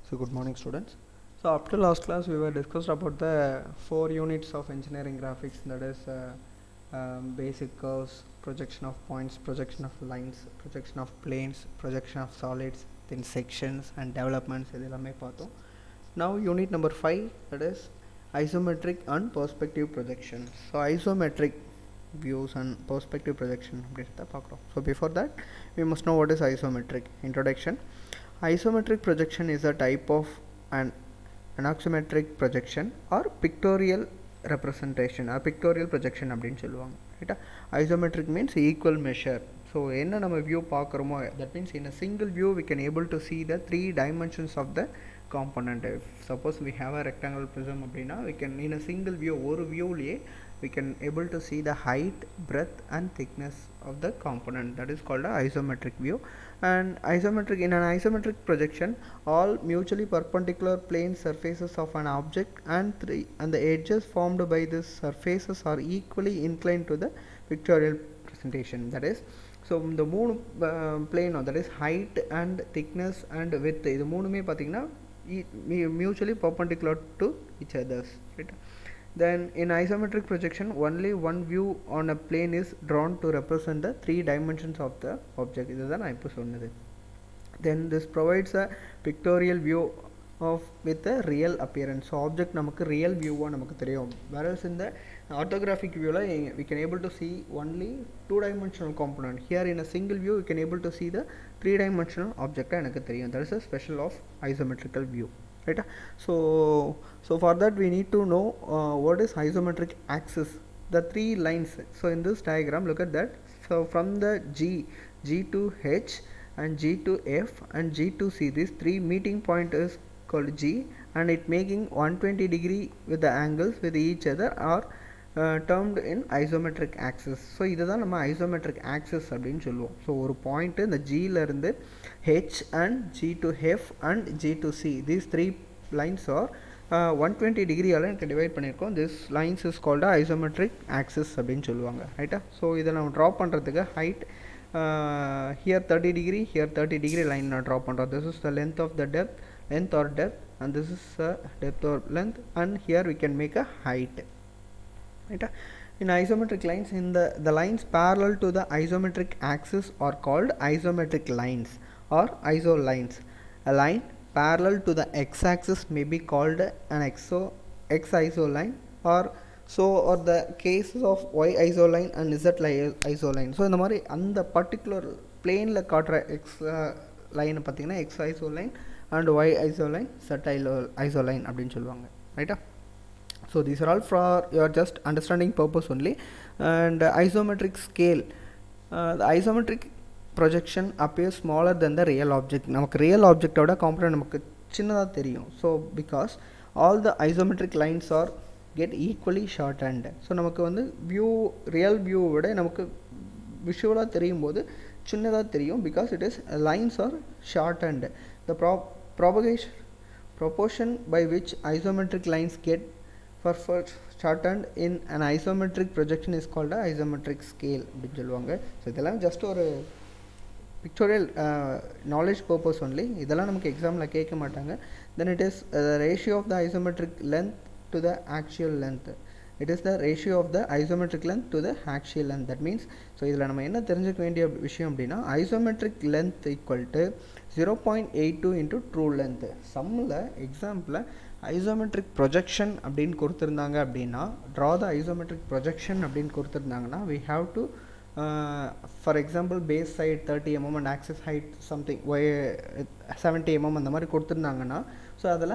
So good morning students. So after last class we were discussed about the 4 units of engineering graphics, that is basic curves, projection of points, projection of lines, projection of planes, projection of solids, then sections and developments. Now unit number 5, that is isometric and perspective projection. So isometric views and perspective projection. So before that we must know what is isometric. Introduction. Isometric projection is a type of an axiometric projection or pictorial representation or pictorial projection அப்படின்னு சொல்லுவாங்க. ரைட்டா? Isometric means equal measure. So என்ன நம்ம view பார்க்குறோமோ, that means in a single view we can able to see the 3 dimensions of the component. If suppose we have a rectangle prism அப்படின்னா, we can in a single view, ஒரு viewலயே we can able to see the height, breadth and thickness of the component. That is called a isometric view. And isometric, in an isometric projection, all mutually perpendicular plane surfaces of an object and the edges formed by these surfaces are equally inclined to the pictorial presentation. That is, so the moon plane, that is height and thickness and width, இது மூணுமே பார்த்தீங்கன்னா mutually perpendicular to each others, right? Then in isometric projection, only one view on a plane is drawn to represent the 3 dimensions of the object. இதுதான் நான் இப்போ சொன்னது. Then this provides a pictorial view of with a real appearance. So object நமக்கு real view நமக்கு தெரியும். Whereas in the orthographic view we can able to see only 2-dimensional component. Here in a single view we can able to see the 3-dimensional object எனக்கு தெரியும். That is a special of isometrical view. Right? So for that we need to know what is isometric axis, the 3 lines. So in this diagram, look at that. So from the G to H and G to F and G to C, these 3 meeting point is called G, and it making 120 degree with the angles with each other are termed in isometric axis. So இதுதான் நம்ம isometric axis அப்படின்னு சொல்லுவோம். So ஒரு point இந்த Gல இருந்து H and G to F and G to C, these 3 lines are 120 degree எனக்கு divide பண்ணியிருக்கோம். This lines is called isometric axis அப்படின்னு சொல்லுவாங்க. ரைட்டா? ஸோ இதை நம்ம ட்ரா பண்ணுறதுக்கு height here 30 degree, here 30 degree line நான் ட்ரா பண்ணுறோம். This is the length of the length or depth, and this is depth or length, and here we can make a height. Right? In isometric lines, in the lines parallel to the isometric axis are called isometric lines or isolines. A line parallel to the x-axis may be called an x-isoline, or the cases of y-isoline and z-isoline. So இந்த மாதிரி அந்த particular planeல காட்டுற x line பார்த்தீங்கன்னா x-isoline and y-isoline, z-isoline அப்படின்னு சொல்லுவாங்க. ரைட்டா? So these are all for your just understanding purpose only. And isometric scale, the isometric projection appears smaller than the real object. நமக்கு real object ஓட component நமக்கு சின்னதா தெரியும். So because all the isometric lines are get equally shortened. So நமக்கு வந்து real view விட நமக்கு visual தெரியும் போது சின்னதா தெரியும், because it is lines are shortened. The proportion by which isometric lines get first shortened in an isometric projection is called a isometric scale அப்படின்னு சொல்லுவாங்க. ஸோ இதெல்லாம் ஜஸ்ட் ஒரு pictorial knowledge purpose only. இதெல்லாம் நமக்கு எக்ஸாமில் கேட்க மாட்டாங்க. Then it is the ratio of the isometric length to the axial length. It is the ratio of the isometric length to the axial length. That means, so இதில் நம்ம என்ன தெரிஞ்சுக்க வேண்டிய விஷயம் அப்படின்னா, isometric length equal to 0.82 into true length. சம்மில் எக்ஸாம்பிளில் isometric projection அப்படின்னு கொடுத்துருந்தாங்க அப்படின்னா, draw the isometric projection அப்படின்னு கொடுத்துருந்தாங்கன்னா, we have to for example base side 30 mm and axis height something 70 mm அந்த மாதிரி கொடுத்துருந்தாங்கன்னா, ஸோ அதில்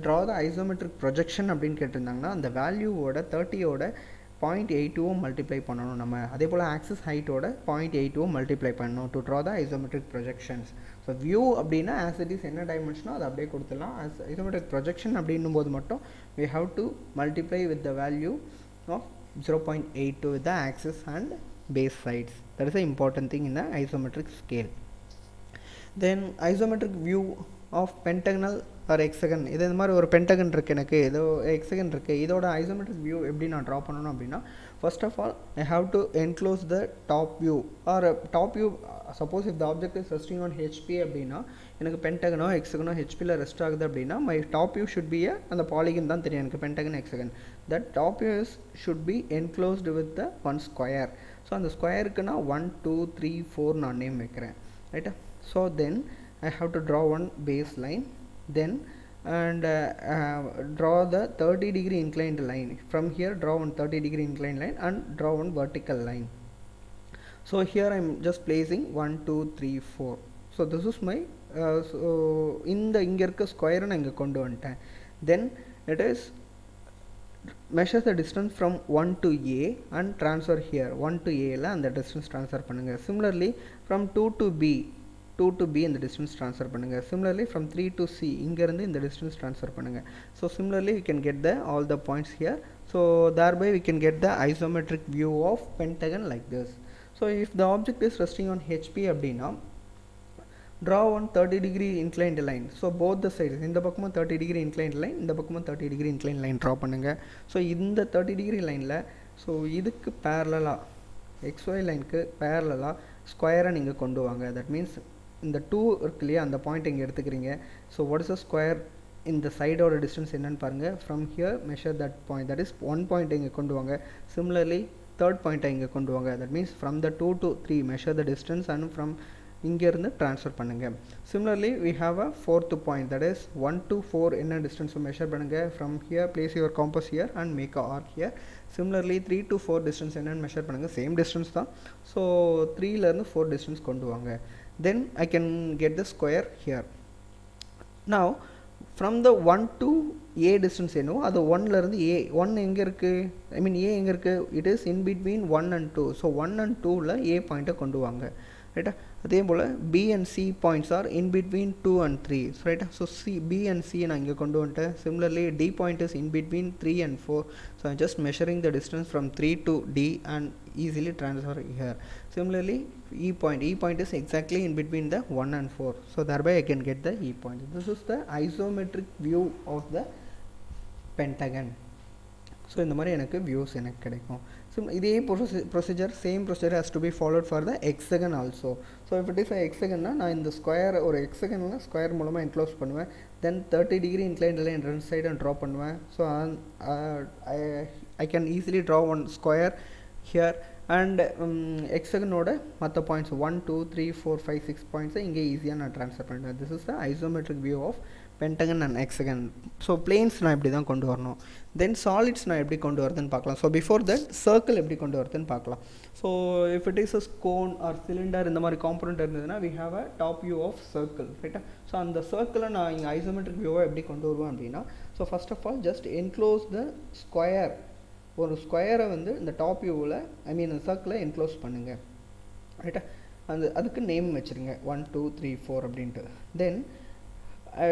draw the isometric projection அப்படின்னு கேட்டிருந்தாங்கன்னா, அந்த வேல்யூவோட 30யோட 0.82 மல்டிப்ளை பண்ணணும் நம்ம. அதே போல் ஆக்சிஸ் ஹைட்டோட 0.82 மல்டிப்ளை பண்ணணும் to draw the isometric projections. So view அப்படின்னா ஆஸ் இட் இஸ் என்ன டைமென்ஷனோ அதை அப்படியே கொடுத்துடலாம். ஆஸ் isometric projection அப்படின்னும் போது மட்டும் we have to multiply with the value of 0.82 with the axis and base sides. That is the important thing in the isometric scale. Then isometric view of pentagonal or hexagon இது இந்த மாதிரி ஒரு Pentagon இருக்குது, எனக்கு ஏதோ hexagon இருக்குது. இதோட isometric view எப்படி நான் ட்ரா பண்ணணும் அப்படின்னா, first of all I have to enclose the top view or top view. Suppose if the object is resting on HP அப்படின்னா, எனக்கு பென்டகனோ ஹெக்ஸகனோ ஹெச்பியில் ரெஸ்ட் ஆகுது அப்படின்னா, my top view should be அந்த பாலிகன் தான் தெரியும் எனக்கு, pentagon hexagon. That top view should be enclosed with the one square. So அந்த ஸ்கொயருக்கு நான் 1 2 3 4 நான் நேம் வைக்கிறேன், ரைட்டா. So then I have to draw one baseline, then and draw the 30-degree inclined line. From here draw one 30-degree inclined line and draw one vertical line. So here I am just placing 1 2 3 4. So this is my so இந்த இங்க இருக்க ஸ்கொயரை நான் இங்க கொண்டு வந்துட்டேன். Then it is measure the distance from 1 to A and transfer here. 1 to A ல அந்த distance transfer பண்ணுங்க. Similarly from 2 to B, 2 to B இந்த distance transfer பண்ணுங்க. Similarly from 3 to C இங்க இருந்து இந்த distance transfer பண்ணுங்க. So similarly we can get the all the points here. So thereby we can get the isometric view of pentagon like this. So if the object is resting on HP அப்படின்னா, draw one 30-degree inclined line. So both the sides, இந்த பக்கமும் 30-degree inclined line, இந்த பக்கமும் 30-degree inclined line draw பண்ணுங்க. So இந்த 30-degree lineல so இதுக்கு parallel XY லைனுக்கு parallel ஸ்கொயரை நீங்கள் கொண்டு வாங்க. that means இந்த 2 இருக்கு இல்லையா, அந்த பாயிண்ட் இங்கே எடுத்துக்கிறீங்க. So what is a square, இந்த சைடோட டிஸ்டன்ஸ் என்னன்னு பாருங்கள். From here measure that point, that is 1 point இங்கே கொண்டு வாங்க. சிமிலர்லி தேர்ட் பாயிண்ட்டை இங்கே கொண்டு வாங்க. That means from the 2 to 3 measure the distance and from இங்கேருந்து ட்ரான்ஸ்ஃபர் பண்ணுங்கள். Similarly we have a fourth point, that is 1 to 4 என்ன டிஸ்டன்ஸை மெஷர் பண்ணுங்கள். From here place your compass here and make a arc here. Similarly 3 to 4 distance என்னென்னு measure பண்ணுங்கள். Same distance தான். So 3லேருந்து 4 distance கொண்டு வாங்க. Then I can get the square here. Now from the 1 to A distance என்னோ அது 1ல இருந்து A, 1 எங்க இருக்கு, I mean A எங்க இருக்கு, it is in between 1 and 2. So 1 and 2ல A பாயிண்ட்டை கொண்டு வாங்க, ரைட்டா. அதே போல் B and C points are in between 2 and 3. So ரைட்டா, ஸோ B and C நான் இங்கே கொண்டு வந்துட்டேன். Similarly D point is in between 3 and 4. So I'm just measuring the distance from 3 to D and easily transfer here. Similarly E point is exactly in between the 1 and 4. So thereby I can get the E point. This is the isometric view of the pentagon. So இந்த மாதிரி எனக்கு views எனக்கு கிடைக்கும். So இதே procedure, same procedure has to be followed for the hexagon also. So if it is எக்ஸகன்னா நான் இந்த square ஒரு எக்ஸகனில் ஸ்கொயர் மூலமாக என்க்ளோஸ் பண்ணுவேன். தென் 30-degree inclined line ரெண்டு சைடு ட்ரா பண்ணுவேன். So I can easily draw one square here and எக்ஸகனோட மற்ற பாயிண்ட்ஸ் 1 2 3 4 5 6 பாயிண்ட்ஸை இங்கே ஈஸியாக நான் ட்ரான்ஸ்ஃபர் பண்ணுவேன். This is the isometric view of pentagon and hexagon. So planes நான் இப்படி தான் கொண்டு வரணும். தென் சாலிட்ஸ் நான் எப்படி கொண்டு வரதுன்னு பார்க்கலாம். ஸோ பிஃபோர் தட் சர்க்கிள் எப்படி கொண்டு வரதுன்னு பார்க்கலாம். So if it is a cone or cylinder இந்த மாதிரி காம்பனண்ட் இருந்ததுன்னா we have a top view of circle, ரைட்டா. ஸோ அந்த சர்க்கிளை நான் இங்கே ஐசோமெட்ரிக் வியூவை எப்படி கொண்டு வருவேன் அப்படின்னா, so first of all just enclose the square. ஒரு ஸ்கொயரை வந்து இந்த டாப் வியூவில் ஐ மீன் சர்க்கிளை என்க்ளோஸ் பண்ணுங்கள், ரைட்டா. அதுக்கு நேம் வச்சுருங்க 1 2 3 4 அப்படின்ட்டு. தென்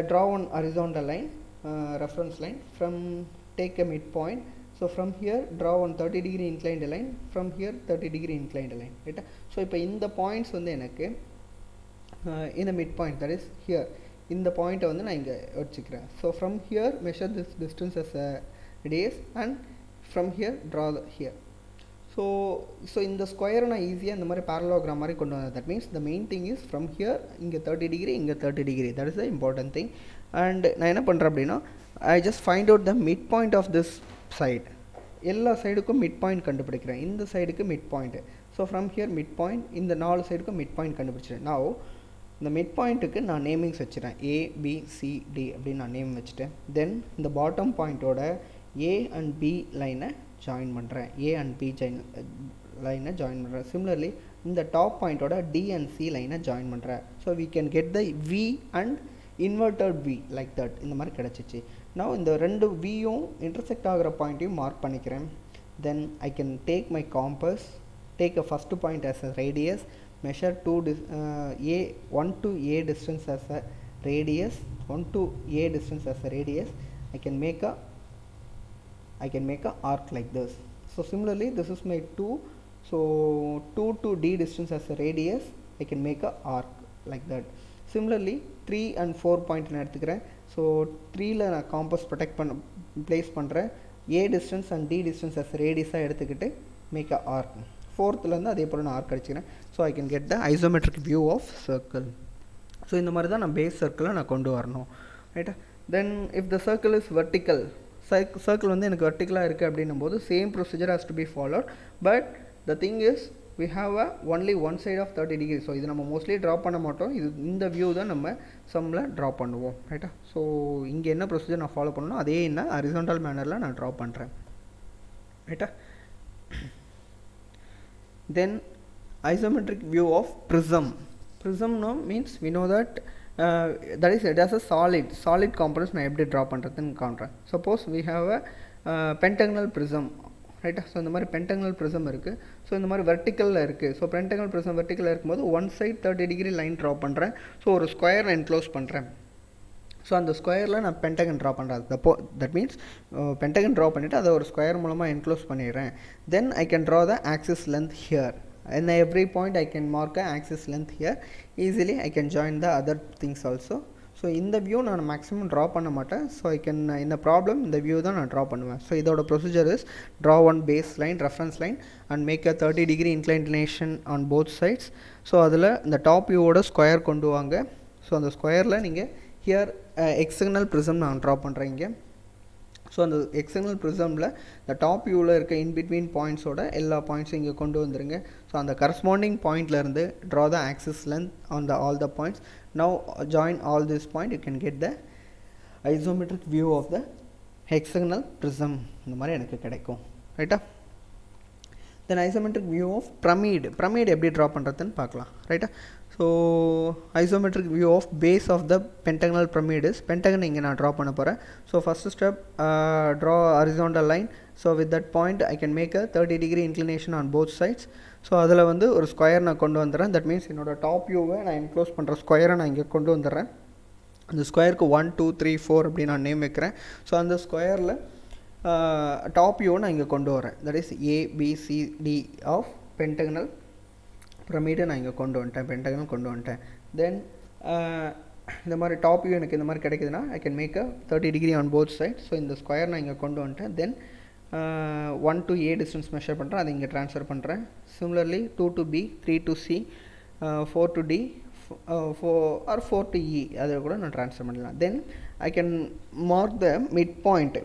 draw one horizontal line, reference line, from take a midpoint. So from here draw one 30-degree inclined line, from here 30-degree inclined line, right. So இப்போ இந்த பாயிண்ட்ஸ் வந்து எனக்கு இந்த midpoint, that is here, இந்த பாயிண்ட்டை வந்து நான் இங்கே வச்சுக்கிறேன். So from here measure this distance as a radius and from here draw here. So இந்த ஸ்கொயரை நான் ஈஸியாக இந்த மாதிரி parallelogram மாதிரி கொண்டு வந்தேன். That means the main thing is from here இங்கே 30-degree, இங்கே 30-degree. That is the important thing. And நான் என்ன பண்ணுறேன் அப்படின்னா, I just find out the mid point of this side. எல்லா சைடுக்கும் மிட் பாயிண்ட் கண்டுபிடிக்கிறேன். இந்த சைடுக்கு mid point. So from here mid point, இந்த 4 சைடுக்கும் மிட் பாயிண்ட் கண்டுபிடிச்சிட்டேன். நான் இந்த மிட் பாயிண்ட்டுக்கு நான் நேமிங்ஸ் வச்சுறேன். ABCD அப்படின்னு நான் நேம் வச்சுட்டேன். தென் இந்த பாட்டம் பாயிண்ட்டோட A and B லைனை ஜாயின் பண்ணுறேன். A and B லைனை ஜாயின் பண்ணுறேன். சிமிலர்லி இந்த டாப் பாயிண்ட்டோட D and C லைனை ஜாயின் பண்ணுறேன். So we can get the V and inverted V like that. இந்த மாதிரி கிடச்சிச்சு. நான் இந்த ரெண்டு வியும் இன்டர்செக்ட் ஆகிற பாயிண்ட்டையும் மார்க் பண்ணிக்கிறேன். Then I can take my compass, take a first point as a radius, measure 1 to A distance as a radius, 1 to A distance as a radius. I can make a arc like this. So similarly this is my 2, so 2 to D distance as a radius, I can make a arc like that. Similarly 3 and 4 point நான் எடுத்துக்கிறேன். So 3ல நான் compass place பண்ணுறேன். A distance and D distance as ரேடியஸாக எடுத்துக்கிட்டு make a arc. 4th அதே போல் நான் ஆர்க் அடிச்சுக்கிறேன். So I can get the isometric view of circle. So இந்த மாதிரி தான் நான் பேஸ் சர்க்கிளை நான் கொண்டு வரணும், ரைட்டா. தென் if the circle is vertical, circle வந்து எனக்கு வெர்டிக்கலாக இருக்குது அப்படின்னும் போது same procedure has to be followed. But the thing is we have a only one side of 30 degrees. So இது நம்ம மோஸ்ட்லி ட்ரா பண்ண மாட்டோம். இந்த வியூ தான் நம்ம சம்மில் ட்ரா பண்ணுவோம், ரைட்டா. ஸோ இங்கே என்ன ப்ரொசீஜர் நான் ஃபாலோ பண்ணணும் அதே என்ன ஹரிசாண்டல் மேனரில் நான் ட்ரா பண்ணுறேன், ரைட்டா. Then isometric view of prism. Prism no means we know that that is it as a solid components நான் எப்படி ட்ரா பண்ணுறதுன்னு காண்றேன். Suppose we have a pentagonal prism, ரைட்டா. ஸோ இந்த மாதிரி பென்டகனல் ப்ரிசம் இருக்குது. ஸோ இந்த மாதிரி வெர்டிக்கலில் இருக்குது. ஸோ பென்டகனல் ப்ரிசம் வெர்டிக்கலில் இருக்கும்போது one side 30 degree line draw பண்ணுறேன். ஸோ ஒரு ஸ்கொயர் நான் என்க்ளோஸ் பண்ணுறேன். ஸோ அந்த ஸ்கொயரில் நான் பென்டகன் ட்ரா பண்ணுறேன். தட் மீன்ஸ் பென்டகன் ட்ரா பண்ணிவிட்டு அதை ஒரு ஸ்கொயர் மூலமாக என்க்ளோஸ் பண்ணிடுறேன். Then I can draw the axis length here. In every point I can mark a axis length here. Easily I can join the other things also. So இந்த view நான் maximum draw பண்ண மாட்டேன். So I can இந்த problem இந்த view தான் நான் draw பண்ணுவேன். So இதோட procedure is draw one base line, reference line and make a 30 degree inclination on both sides. So அதில் இந்த டாப் வியூவோட ஸ்கொயர் கொண்டு வாங்க. ஸோ அந்த ஸ்கொயரில் நீங்கள் ஹியர் எக்ஸ்டர்னல் ப்ரிசம் நான் ட்ரா பண்ணுறேன் இங்கே. ஸோ அந்த எக்ஸ்டர்னல் ப்ரிசமில் இந்த டாப் வியூவில் இருக்க இன்பிட்வீன் பாயிண்ட்ஸோட எல்லா பாயிண்ட்ஸும் இங்கே கொண்டு வந்துருங்க. ஸோ அந்த கரஸ்பாண்டிங் பாயிண்ட்லேருந்து draw the axis length on the all the points. Now join all this point, you can get the isometric view of the hexagonal prism. இந்த மாதிரி எனக்கு கிடைக்கும், ரைட்டா. Then isometric view of pyramid எப்படி draw பண்ணுறதுன்னு பார்க்கலாம், ரைட்டா. So isometric view of base of the pentagonal pyramid is pentagon இங்கே நான் ட்ரா பண்ண போகிறேன். So first step draw horizontal line. So with that point I can make a 30 degree inclination on both sides. So அதில் வந்து ஒரு square நான் கொண்டு வந்துடுறேன். தட் மீன்ஸ் என்னோடய டாப் வியூவை நான் என்க்ளோஸ் பண்ணுற ஸ்கொயரை நான் இங்கே கொண்டு வந்துடுறேன். அந்த ஸ்கொயருக்கு 1 2 3 4 அப்படி நான் நேம் வைக்கிறேன். ஸோ அந்த ஸ்கொயரில் டாப் வியூவை நான் இங்கே கொண்டு வரேன். That is ABCD of pentagonal பிரமிடை நான் இங்கே கொண்டு வந்துட்டேன், பென்டகனல் கொண்டு வந்துட்டேன். தென் இந்த மாதிரி டாப் வியூ எனக்கு இந்த மாதிரி கிடைக்குதுன்னா I can make a 30 degree on both side. So இந்த ஸ்கொயர் நான் இங்கே கொண்டு வந்துட்டேன். Then 1 to A distance measure பண்ணுறேன், அதை இங்கே ட்ரான்ஸ்ஃபர் பண்ணுறேன். Similarly 2 to B, 3 to C, 4 to D, 4 to E அதை கூட நான் ட்ரான்ஸ்ஃபர் பண்ணலாம். Then I can mark the mid point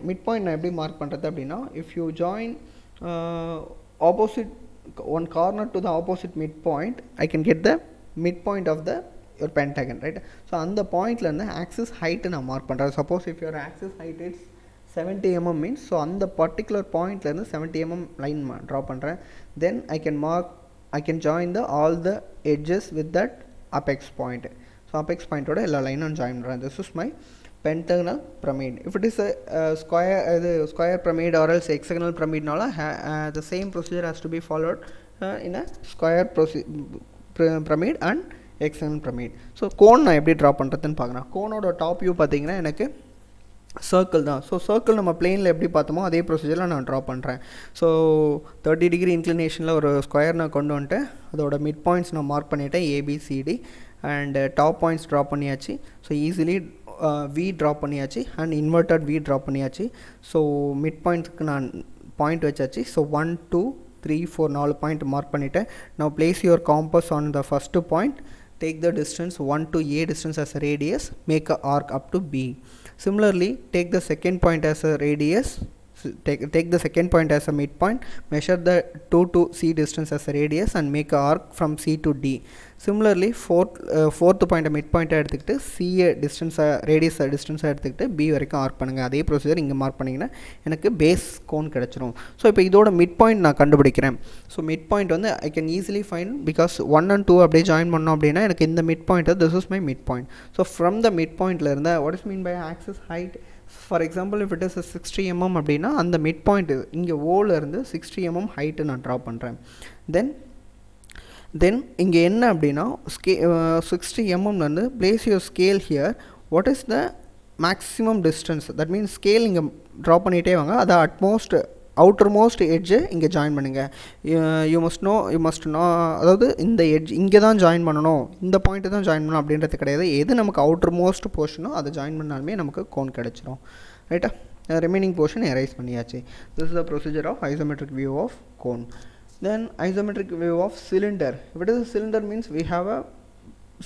நான் எப்படி மார்க் பண்ணுறது அப்படின்னா, if you join opposite one corner to the opposite midpoint, I can get the midpoint of your pentagon, right. So அந்த பாயிண்ட்ல இருந்து axis height நான் mark பண்ணுறேன். Suppose if your axis height is 70 mm means, so அந்த particular பாயிண்ட்ல இருந்து 70 mm line draw பண்ணுறேன். Then I can join all the edges with that apex point. So apex point ஓட எல்லா லைனும் ஜாயின் பண்ணுறேன். This is my pentagonal pyramid. If it is a square pyramid or else hexagonal pyramid, the same procedure has to be followed in a square pyramid and hexagonal pyramid. So cone நான் எப்படி draw பண்ணுறதுன்னு பார்க்குறேன். கோனோட top view பார்த்தீங்கன்னா எனக்கு circle தான். So circle நம்ம பிளேனில் எப்படி பார்த்தோமோ அதே ப்ரொசீஜரில் நான் ட்ரா பண்ணுறேன். ஸோ 30 டிகிரி இன்க்ளினேஷனில் ஒரு ஸ்கொயர் நான் கொண்டு வந்துட்டு அதோட மிட் பாயிண்ட்ஸ் நான் மார்க் பண்ணிவிட்டேன், ABCD, and top points draw பண்ணியாச்சு. ஸோ ஈஸிலி V ட்ரா பண்ணியாச்சு அண்ட் இன்வெர்டட் V ட்ரா பண்ணியாச்சு. ஸோ மிட் பாயிண்ட்க்கு நான் பாயிண்ட் வச்சாச்சு. ஸோ 1 2 3 4 4 பாயிண்ட் மார்க் பண்ணிவிட்டேன். now place your compass on the first point, take the distance 1 to A distance as a radius, make a arc up to B. Similarly take the second point as a radius, take the second point as a midpoint, measure the 2 to C distance as a radius and make a arc from C to D. Similarly fourth point midpoint எடுத்துக்கிட்டு C distance radius distance எடுத்துக்கிட்டு B வரைக்கும் arc பண்ணுங்கள். அதே procedure இங்கே mark பண்ணிங்கன்னா எனக்கு base cone கிடச்சிரும். So இப்போ இதோட மிட் பாயிண்ட் நான் கண்டுபிடிக்கிறேன். ஸோ மிட் பாயிண்ட் வந்து I can easily find because 1 and 2 அப்படியே ஜாயின் பண்ணோம் அப்படின்னா எனக்கு இந்த mid point this is my mid point. So from the mid பாயிண்ட்ல இருந்து what is mean by axis height, for example if it is 60 mm அப்படின்னா அந்த மிட் பாயிண்ட் இங்கே ஓவில் இருந்து 60 mm ஹைட்டு நான் ட்ரா பண்ணுறேன். தென் இங்கே என்ன அப்படின்னா 60 mm place your scale here. what is the maximum distance, that means scale இங்கே ட்ரா பண்ணிகிட்டே வாங்க, அதை அட்மோஸ்ட் அவுட்டர் மோஸ்ட் எட்ஜை இங்கே ஜாயின் பண்ணுங்கள். யூ மஸ்ட் நோ, அதாவது இந்த எட்ஜ் இங்கே தான் ஜாயின் பண்ணணும், இந்த பாயிண்ட்டு தான் ஜாயின் பண்ணணும் அப்படின்றது கிடையாது. எது நமக்கு அவுட்டர் மோஸ்ட் போர்ஷனோ அதை ஜாயின் பண்ணாலுமே நமக்கு கோன் கிடச்சிரும். ரைட்டா? ரிமைனிங் போர்ஷன் எரைஸ் பண்ணியாச்சு. This is the procedure of isometric view of cone. Then isometric view of cylinder. If it is a cylinder means we have a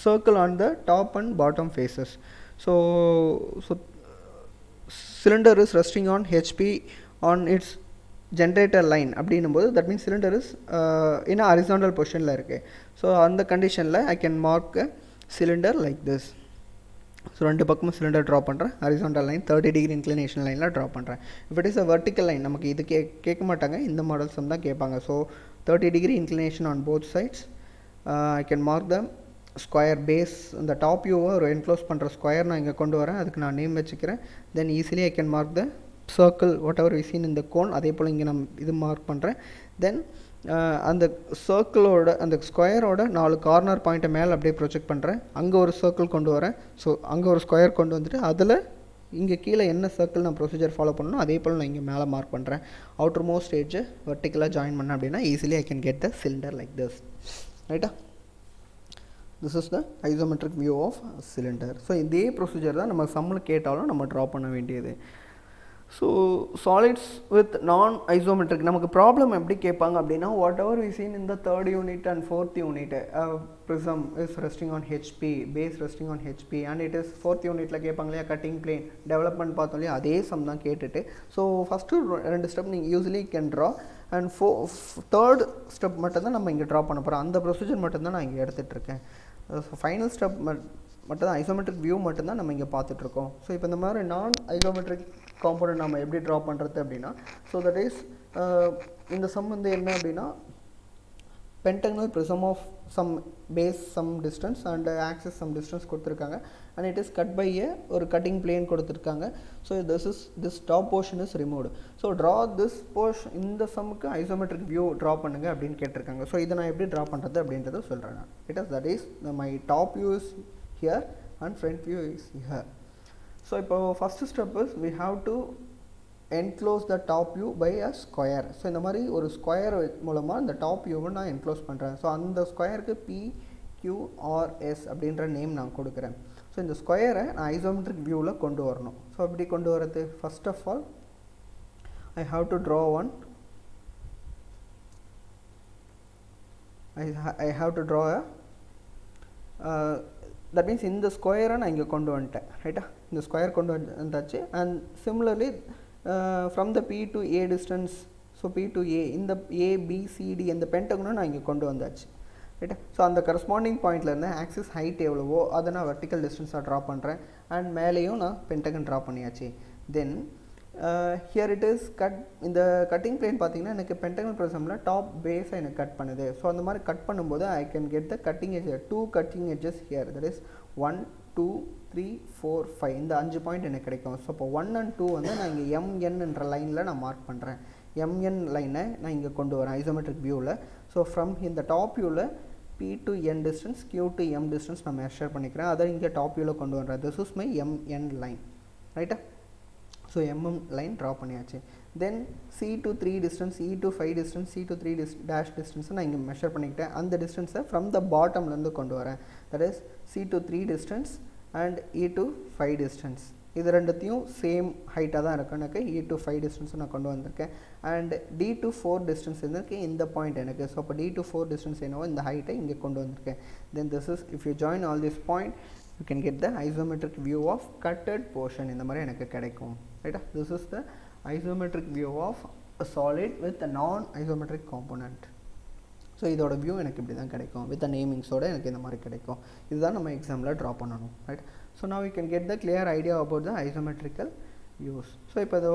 circle on the top and bottom faces. So cylinder is resting on HP on its generator line அப்படின்னும்போது that means cylinder is in a horizontal position ல இருக்கு. So அந்த கண்டிஷனில் I can mark a cylinder like this. So ரெண்டு பக்கமும் cylinder draw பண்ணுறேன், horizontal line 30 degree inclination லைனில் draw பண்ணுறேன். If it is a vertical line நமக்கு இது கேட்க மாட்டாங்க, இந்த மாடல்ஸ் தான் கேட்பாங்க. So 30 degree inclination on both sides. I can mark the square base, இந்த டாப் வியூவை ஒரு என்க்ளோஸ் பண்ணுற ஸ்கொயர் நான் இங்கே கொண்டு வரேன், அதுக்கு நான் நேம் வச்சுக்கிறேன். Then easily I can mark the circle whatever we seen இந்த கோன், அதே போல் இங்கே நான் இது மார்க் பண்ணுறேன். தென் அந்த சர்க்கிளோட அந்த ஸ்கொயரோட 4 கார்னர் பாயிண்ட்டை மேலே அப்படியே ப்ரொஜெக்ட் பண்ணுறேன், அங்கே ஒரு சர்க்கிள் கொண்டு வரேன். ஸோ அங்கே ஒரு ஸ்கொயர் கொண்டு வந்துட்டு அதில் இங்கே கீழே என்ன சர்க்கிள் நான் ப்ரொசீஜர் ஃபாலோ பண்ணணும் அதே போல் நான் இங்கே மேலே மார்க் பண்ணுறேன். அவுட்டர் மோஸ்ட் எட்ஜை வெர்டிக்கலாக ஜாயின் பண்ணேன் அப்படின்னா easily I can get the cylinder like this. ரைட்டா? This is the isometric view of cylinder. So இதே ப்ரொசீஜர் தான் நம்ம சம்மில் கேட்டாலும் நம்ம ட்ரா பண்ண வேண்டியது. So solids with non isometric நமக்கு ப்ராப்ளம் எப்படி கேட்பாங்க அப்படின்னா, whatever we seen in the 3rd unit and 4th unit, prism is resting on HP, base resting on HP and it is 4th யூனிட்டில் கேட்பாங்க இல்லையா cutting plane development பார்த்தோம் இல்லையா, அதே சம் தான் கேட்டுட்டு. ஸோ ஃபஸ்ட்டு 2 ஸ்டெப் நீங்கள் usually can draw and 3rd step மட்டும் தான் நம்ம இங்கே ட்ரா பண்ண போகிறோம். அந்த ப்ரொசீஜர் மட்டும்தான் நான் இங்கே எடுத்துகிட்ருக்கேன். ஸோ ஃபைனல் ஸ்டெப் மட்டும் தான் ஐசோமெட்ரிக் வியூ மட்டும்தான் நம்ம இங்கே பார்த்துட்ருக்கோம். ஸோ இப்போ இந்த மாதிரி நான் ஐசோமெட்ரிக் காம்பனண்ட் நம்ம எப்படி ட்ரா பண்ணுறது அப்படின்னா, ஸோ தட் இஸ் இந்த சம் வந்து என்ன அப்படின்னா, pentagonal prism of some base some distance and axis some distance கொடுத்துருக்காங்க and it is cut by a ஒரு cutting plane கொடுத்துருக்காங்க. So this top portion is removed. So draw this portion, இந்த சம்முக்கு isometric view draw பண்ணுங்க அப்படின்னு கேட்டிருக்காங்க. So இதை நான் எப்படி ட்ரா பண்ணுறது அப்படின்றத சொல்கிறேன் நான். It is that is my top view is here and front view is here. So இப்போ first step is we have to enclose the top view by a square. So இந்த மாதிரி ஒரு ஸ்கொயர் மூலமாக இந்த டாப் வியூவை நான் என்க்ளோஸ் பண்ணுறேன். ஸோ அந்த ஸ்கொயருக்கு PQRS அப்படின்ற நேம் நான் கொடுக்குறேன். ஸோ இந்த ஸ்கொயரை நான் ஐசோமெட்ரிக் வியூவில் கொண்டு வரணும். ஸோ எப்படி கொண்டு வரது, first of all I have to draw one, I have to draw a that means இந்த ஸ்கொயரை நான் இங்கே கொண்டு வந்துட்டேன். ரைட்டா? இந்த ஸ்கொயர் கொண்டு வந்தாச்சு. And similarly from the P to A distance, so P to A இந்த ABCD இந்த பென்டகனும் நான் இங்கே கொண்டு வந்தாச்சு. ரைட்டா? ஸோ அந்த கரஸ்பாண்டிங் பாயிண்ட்லேருந்து ஆக்சிஸ் ஹைட் எவ்வளவோ அதை நான் வெர்டிக்கல் டிஸ்டன்ஸாக ட்ரா பண்ணுறேன். அண்ட் மேலேயும் நான் பென்டகன் ட்ரா பண்ணியாச்சு. தென் ஹியர் இட் இஸ் கட், இந்த கட்டிங் பிளேன் பார்த்தீங்கன்னா எனக்கு பென்டகன் ப்ரிசமில் டாப் பேஸை எனக்கு கட் பண்ணுது. ஸோ அந்த மாதிரி கட் பண்ணும்போது ஐ can get the cutting edge, 2 cutting edges here, that is 1 2 3 4 5 இந்த 5 பாயிண்ட் எனக்கு கிடைக்கும். ஸோ இப்போ 1 and 2 வந்து நான் இங்கே MNன்ற லைனில் நான் மார்க் பண்ணுறேன். MN லைனை நான் இங்கே கொண்டு வரேன் ஐசோமெட்ரிக் வியூவில். ஸோ ஃப்ரம் இந்த டாப் வியூவில் P to N distance, Q to M distance நான் மெஷர் பண்ணிக்கிறேன். அதை இங்கே டாப் வியூவில் கொண்டு வரேன். This is my MN line. ரைட்டா? ஸோ MM லைன் ட்ரா பண்ணியாச்சு. தென் C to 3 distance, E to 5 distance, C to 3 dash distance நான் இங்கே மெஷர் பண்ணிக்கிட்டேன். அந்த டிஸ்டன்ஸை ஃப்ரம் த பாட்டம்லேருந்து கொண்டு வரேன். That is C to 3 distance and E to 5 distance. இது ரெண்டுத்தையும் சேம் ஹைட்டாக தான் இருக்கும் எனக்கு. E to 5 distance நான் கொண்டு வந்திருக்கேன். அண்ட் D to 4 distance இருந்திருக்கு இந்த பாயிண்ட் எனக்கு. ஸோ அப்போ D to 4 distance என்னவோ இந்த ஹைட்டை இங்கே கொண்டு வந்திருக்கேன். Then this is, if you join all this point you can get the isometric view of cutted portion. இந்த மாதிரி எனக்கு கிடைக்கும். ரைட்டா? This is the isometric view of a solid with a non isometric component. So இதோட view எனக்கு இப்படி தான் கிடைக்கும். வித் நேமிங்ஸோடு எனக்கு இந்த மாதிரி கிடைக்கும். இதுதான் நம்ம எக்ஸாமில் ட்ரா பண்ணணும். Right? So now we can get the clear idea about the isometrical views. So இப்போ இது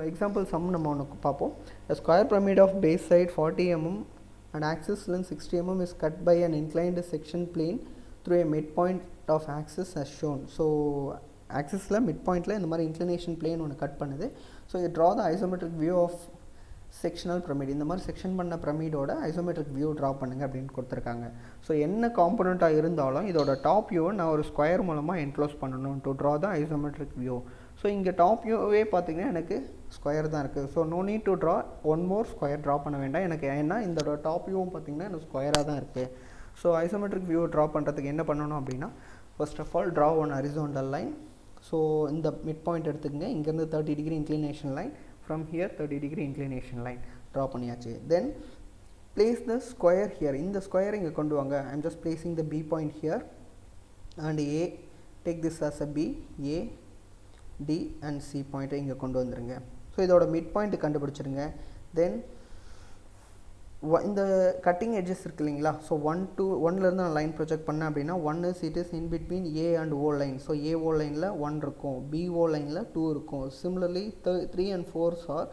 எக்ஸாம்பிள் சம் நம்ம ஒன்று பார்ப்போம். A square pyramid of base side 40 mm and axis length 60 mm is cut by an inclined section plane through a midpoint of axis as shown. So ஆக்சிஸில் mid பாயிண்டில் இந்த மாதிரி inclination plane ஒன்று cut பண்ணுது. So இது draw the isometric view of sectional pyramid. இந்த மாதிரி section பண்ண பிரமிடோட ஐசோமெட்ரிக் வியூ ட்ரா பண்ணுங்க அப்படின்னு கொடுத்துருக்காங்க. ஸோ என்ன காம்பனண்ட்டாக இருந்தாலும் இதோட டாப் வியூவை நான் ஒரு ஸ்கொயர் மூலமாக என்க்ளோஸ் பண்ணணும் to draw the isometric view. So இங்கே டாப் வியூவே பார்த்தீங்கன்னா எனக்கு ஸ்கொயர் தான் இருக்குது. So no need to draw one more square draw பண்ண வேண்டாம் எனக்கு, ஏன்னா இந்த டாப் வியூவும் பார்த்தீங்கன்னா எனக்கு ஸ்கொயராக தான் இருக்குது. ஸோ ஐசோமெட்ரிக் வியூவை ட்ரா பண்ணுறதுக்கு என்ன பண்ணணும் அப்படின்னா, first of all draw one horizontal line. So இந்த மிட் பாயிண்ட் எடுத்துக்கங்க, இங்கேருந்து 30 degree inclination line, from here 30 degree inclination line draw பண்ணியாச்சு. Then place the square here. இந்த ஸ்கொயர் இங்கே கொண்டு வாங்க. I am just placing the B point here and A, take this as a B, A, D and C point இங்கே கொண்டு வந்துருங்க. So இதோட mid point கண்டுபிடிச்சிருங்க. தென் இந்த கட்டிங் எட்ஜஸ் இருக்கு இல்லைங்களா, ஸோ 1லேருந்து நான் லைன் ப்ரொஜெக்ட் பண்ணேன் அப்படின்னா 1 is it is in between A and O line. So AO லைனில் 1 இருக்கும், BO லைனில் 2 இருக்கும். Similarly 3 and 4s are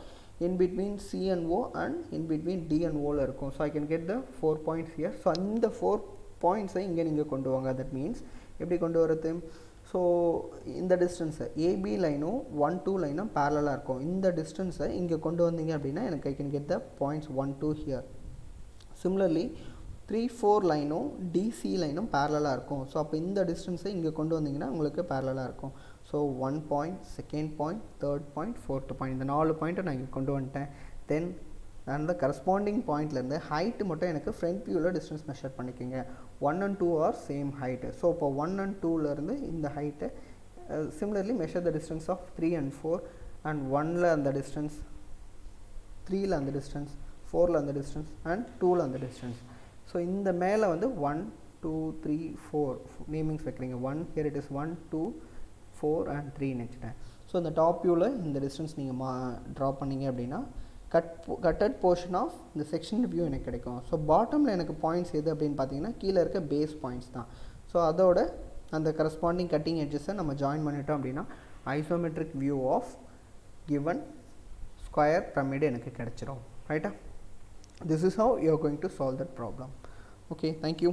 in between C and O and in between D and O இருக்கும். So I can get the 4 points here. So அந்த 4 points இங்கே நீங்கள் கொண்டு வாங்க. தட் மீன்ஸ் எப்படி கொண்டு வரது, ஸோ இந்த டிஸ்டன்ஸை AB லைனும் 1 2 லைனும் பேரலாக இருக்கும். இந்த டிஸ்டன்ஸை இங்கே கொண்டு வந்தீங்க அப்படின்னா எனக்கு ஐ can get the points 1 2 here. Similarly 3 4 லைனும் DC லைனும் பேரலாக இருக்கும். ஸோ அப்போ இந்த டிஸ்டன்ஸை இங்கே கொண்டு வந்தீங்கன்னா உங்களுக்கு பேரலாக இருக்கும். So 1 point, second point, third point, fourth point, இந்த 4 பாயிண்ட்டை நான் இங்கே கொண்டு வந்துட்டேன். தென் அந்த கரஸ்பாண்டிங் பாயிண்ட்லேருந்து ஹைட்டு மட்டும் எனக்கு ஃப்ரண்ட் வியூவில் டிஸ்டன்ஸ் மெஷர் பண்ணிக்கோங்க. 1 and 2 are same height. So இப்போ 1 and 2லேருந்து இந்த ஹைட்டை similarly measure the distance of 3 and 4 and 1ல் அந்த டிஸ்டன்ஸ், 3ல் அந்த டிஸ்டன்ஸ், 4ல் அந்த டிஸ்டன்ஸ் அண்ட் 2ல் அந்த டிஸ்டன்ஸ். ஸோ இந்த மேலே வந்து 1 2 3 4 நேமிங்ஸ் வைக்கிறீங்க. 1 here it is 1 2 4 and 3 வச்சுட்டேன். ஸோ இந்த டாப் வியூவில் இந்த டிஸ்டன்ஸ் நீங்கள் ட்ரா பண்ணிங்க அப்படின்னா கட்டட் போர்ஷன் ஆஃப் இந்த செக்ஷன் வியூ எனக்கு கிடைக்கும். ஸோ பாட்டமில் எனக்கு பாயிண்ட்ஸ் எது அப்படின்னு பார்த்தீங்கன்னா கீழே இருக்க பேஸ் பாயிண்ட்ஸ் தான். ஸோ அதோட அந்த கரஸ்பாண்டிங் கட்டிங் எட்ஜஸை நம்ம ஜாயின் பண்ணிட்டோம் அப்படின்னா isometric view of given square pyramid எனக்கு கிடைச்சிரும். ரைட்டா? This is how you are going to solve that problem. Okay, thank you.